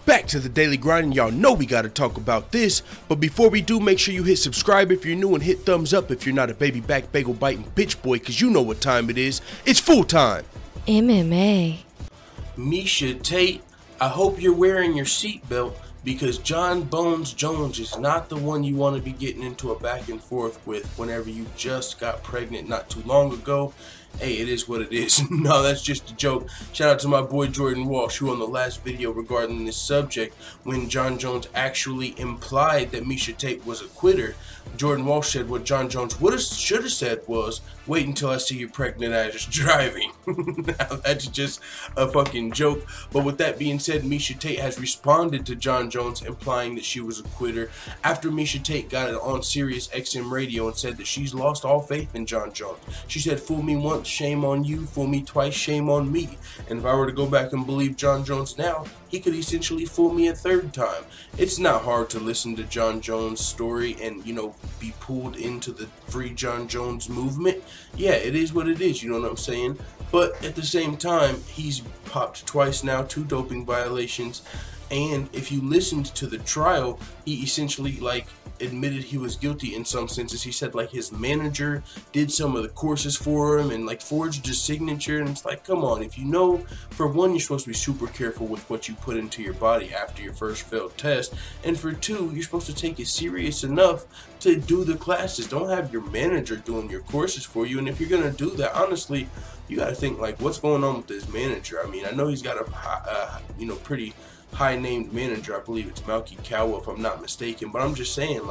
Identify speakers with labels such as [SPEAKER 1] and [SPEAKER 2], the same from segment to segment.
[SPEAKER 1] Back to the daily grind, and y'all know we gotta talk about this. But before we do, make sure you hit subscribe if you're new and hit thumbs up if you're not a baby back bagel biting bitch boy, cause you know what time it is. It's full time.
[SPEAKER 2] MMA.
[SPEAKER 1] Miesha, Tate, I hope you're wearing your seatbelt because John Bones Jones is not the one you want to be getting into a back and forth with whenever you just got pregnant not too long ago. Hey, it is what it is. No, that's just a joke. Shout out to my boy Jordan Walsh, who on the last video regarding this subject, when John Jones actually implied that Miesha Tate was a quitter, Jordan Walsh said what John Jones should have said was, wait until I see you pregnant as driving. Now, that's just a fucking joke. But with that being said, Miesha Tate has responded to John Jones implying that she was a quitter after Miesha Tate got it on Sirius XM radio and said that she's lost all faith in John Jones. She said, fool me once, shame on you, fool me twice, shame on me. And if I were to go back and believe John Jones now, he could essentially fool me a third time. It's not hard to listen to John Jones' story and, you know, be pulled into the Free John Jones movement. Yeah, it is what it is, you know what I'm saying? But at the same time, he's popped twice now, 2 doping violations. And if you listened to the trial, he essentially admitted he was guilty in some senses. He said his manager did some of the courses for him and forged his signature, and it's come on, if you know, for one, you're supposed to be super careful with what you put into your body after your first failed test, and for 2, you're supposed to take it serious enough to do the classes. Don't have your manager doing your courses for you. And if you're gonna do that, honestly, you gotta think what's going on with this manager. I mean, I know he's got a pretty high-named manager. I believe it's Malky Kawa, if I'm not mistaken. But I'm just saying,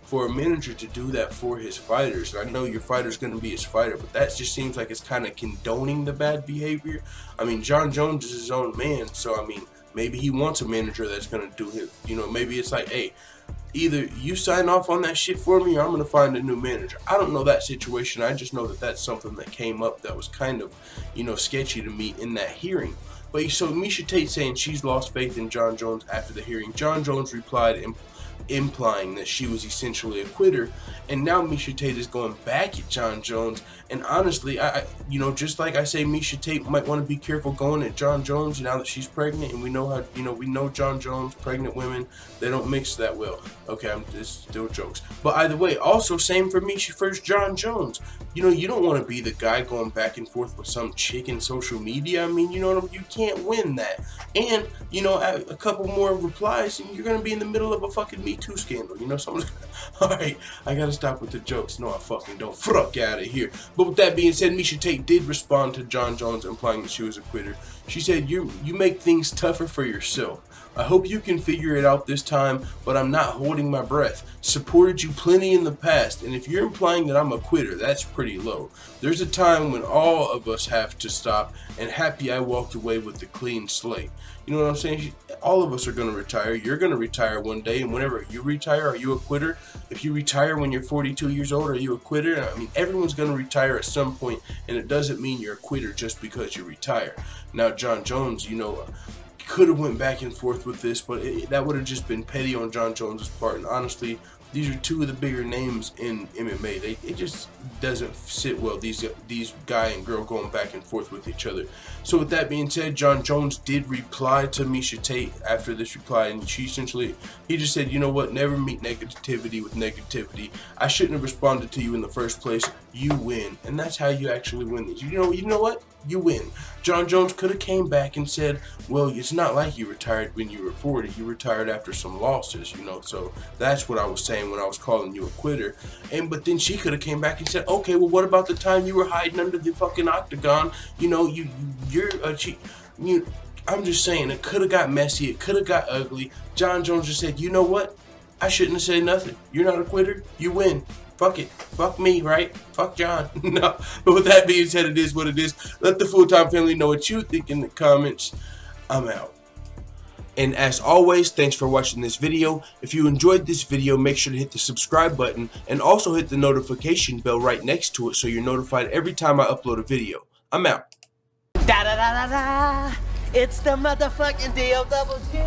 [SPEAKER 1] for a manager to do that for his fighters, I know your fighter's going to be his fighter, but that just seems like it's kind of condoning the bad behavior. I mean, John Jones is his own man, so I mean, maybe he wants a manager that's going to do his, maybe it's hey, either you sign off on that shit for me or I'm going to find a new manager. I don't know that situation. I just know that that's something that came up that was kind of, sketchy to me in that hearing. But so Miesha Tate saying she's lost faith in John Jones after the hearing. John Jones replied implying that she was essentially a quitter, and now Miesha Tate is going back at John Jones. And honestly, I just like I say, Miesha Tate might want to be careful going at John Jones now that she's pregnant, and we know how, we know John Jones, pregnant women, they don't mix that well. Okay, it's still jokes. But either way, also same for Miesha, first John Jones. You don't want to be the guy going back and forth with some chick in social media. I mean, you can't win that. And, a couple more replies, and you're going to be in the middle of a fucking Me Too scandal. Someone's gonna, alright, I gotta stop with the jokes. No, I fucking don't. Fuck out of here. But with that being said, Miesha Tate did respond to John Jones implying that she was a quitter. She said, you make things tougher for yourself. I hope you can figure it out this time, but I'm not holding my breath. Supported you plenty in the past, and if you're implying that I'm a quitter, that's pretty low. There's a time when all of us have to stop, and happy I walked away with a clean slate. You know what I'm saying? All of us are going to retire. You're going to retire one day, and whenever you retire, are you a quitter? If you retire when you're 42 years old, are you a quitter? I mean, everyone's going to retire at some point, and it doesn't mean you're a quitter just because you retire. Now, John Jones, could have went back and forth with this, but that would have just been petty on John Jones' part. And honestly, these are 2 of the bigger names in MMA. It just doesn't sit well, these guy and girl going back and forth with each other. So with that being said, John Jones did reply to Miesha Tate after this reply, and he just said, you know what, never meet negativity with negativity. I shouldn't have responded to you in the first place. You win. And that's how you actually win these. You know what? You win. John Jones could have came back and said, well, it's not like you retired when you were 40. You retired after some losses, So that's what I was saying when I was calling you a quitter. But then she could have came back and said, okay, well, what about the time you were hiding under the fucking octagon? I'm just saying, it could have got messy. It could have got ugly. John Jones just said, you know what? I shouldn't have said nothing. You're not a quitter. You win. Fuck it. Fuck me, right? Fuck John. No. But with that being said, it is what it is. Let the full-time family know what you think in the comments. I'm out. And as always, thanks for watching this video. If you enjoyed this video, make sure to hit the subscribe button and also hit the notification bell right next to it so you're notified every time I upload a video. I'm out.
[SPEAKER 3] Da da da da da. It's the motherfucking D-O-double-G.